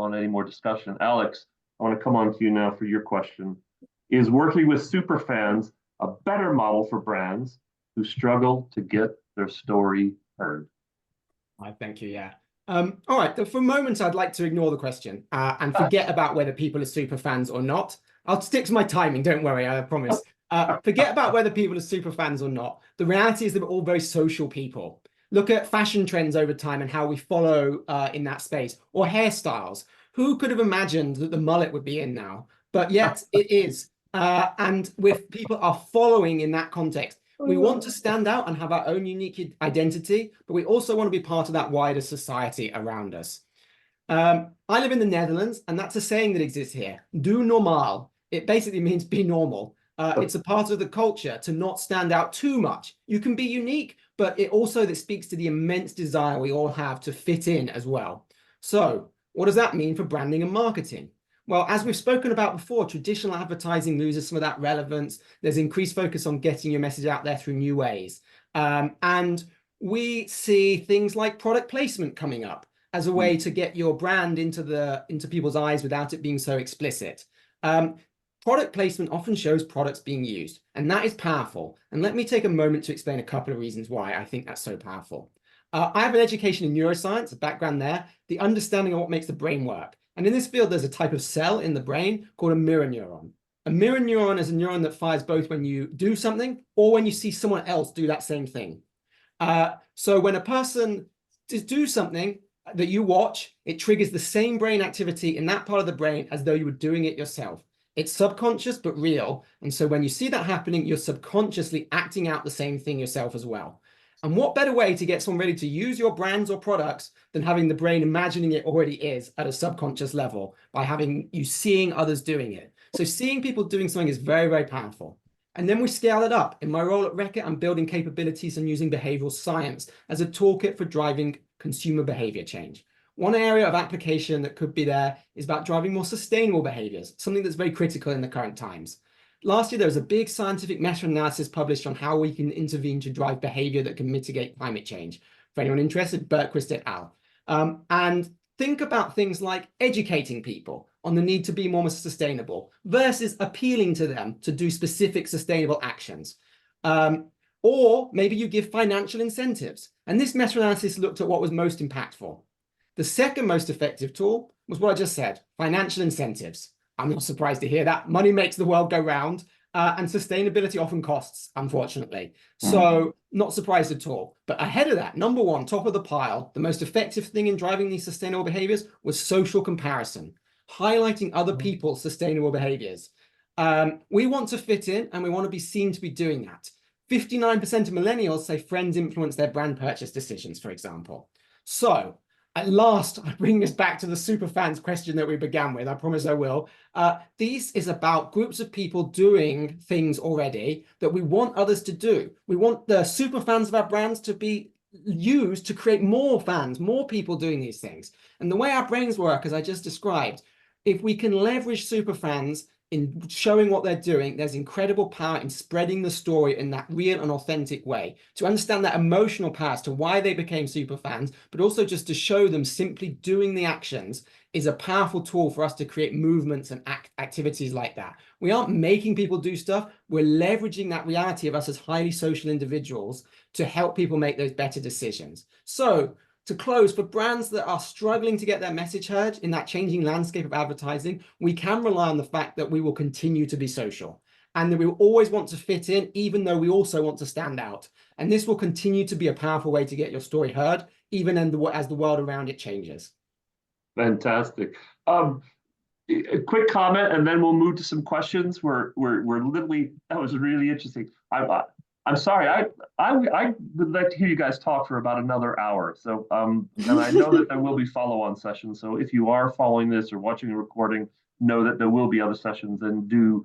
on any more discussion. Alex, I want to come on to you now for your question. Is working with superfans a better model for brands who struggle to get their story heard? Thank you. Yeah. All right. For a moment, I'd like to ignore the question and forget about whether people are super fans or not. I'll stick to my timing. Don't worry. I promise. Forget about whether people are super fans or not. The reality is that we're all very social people. Look at fashion trends over time and how we follow in that space, or hairstyles. Who could have imagined that the mullet would be in now? But yet it is. And with people are following in that context, we want to stand out and have our own unique identity, but we also want to be part of that wider society around us. I live in the Netherlands, and that's a saying that exists here. Doe normaal. It basically means be normal. It's a part of the culture to not stand out too much. You can be unique, but it also that speaks to the immense desire we all have to fit in as well. So what does that mean for branding and marketing? Well, as we've spoken about before, traditional advertising loses some of that relevance. There's increased focus on getting your message out there through new ways. And we see things like product placement coming up as a way to get your brand into people's eyes without it being so explicit. Product placement often shows products being used, and that is powerful. And let me take a moment to explain a couple of reasons why I think that's so powerful. I have an education in neuroscience, a background there, the understanding of what makes the brain work. And in this field, there's a type of cell in the brain called a mirror neuron. A mirror neuron is a neuron that fires both when you do something or when you see someone else do that same thing. So when a person do something that you watch, it triggers the same brain activity in that part of the brain as though you were doing it yourself. It's subconscious, but real. And so when you see that happening, you're subconsciously acting out the same thing yourself as well. And what better way to get someone ready to use your brands or products than having the brain imagining it already is at a subconscious level by having you seeing others doing it. So seeing people doing something is very, very powerful. And then we scale it up. In my role at RECKITT, I'm building capabilities and using behavioral science as a toolkit for driving consumer behavior change. One area of application that could be there is about driving more sustainable behaviors, something that's very critical in the current times. Last year, there was a big scientific meta-analysis published on how we can intervene to drive behavior that can mitigate climate change. For anyone interested, Bergquist et al. And think about things like educating people on the need to be more sustainable versus appealing to them to do specific sustainable actions. Or maybe you give financial incentives. And this meta-analysis looked at what was most impactful. The second most effective tool was what I just said, financial incentives. I'm not surprised to hear that. Money makes the world go round, and sustainability often costs, unfortunately. So not surprised at all. But ahead of that, number one, top of the pile, the most effective thing in driving these sustainable behaviors was social comparison, highlighting other people's sustainable behaviors. We want to fit in, and we want to be seen to be doing that. 59% of millennials say friends influence their brand purchase decisions, for example. So at last, I bring us back to the superfans question that we began with. I promise I will. This is about groups of people doing things already that we want others to do. We want the superfans of our brands to be used to create more fans, more people doing these things. And the way our brains work, as I just described, if we can leverage superfans in showing what they're doing, there's incredible power in spreading the story in that real and authentic way, to understand that emotional power as to why they became super fans, but also just to show them simply doing the actions is a powerful tool for us to create movements and activities like that. We aren't making people do stuff. We're leveraging that reality of us as highly social individuals to help people make those better decisions. So to close, for brands that are struggling to get their message heard in that changing landscape of advertising, we can rely on the fact that we will continue to be social and that we will always want to fit in, even though we also want to stand out. And this will continue to be a powerful way to get your story heard, even as the world around it changes. Fantastic. A quick comment, and then we'll move to some questions. We're literally, that was really interesting. I'm sorry, I would like to hear you guys talk for about another hour. So, and I know that there will be follow-on sessions. So if you are following this or watching the recording, know that there will be other sessions, and do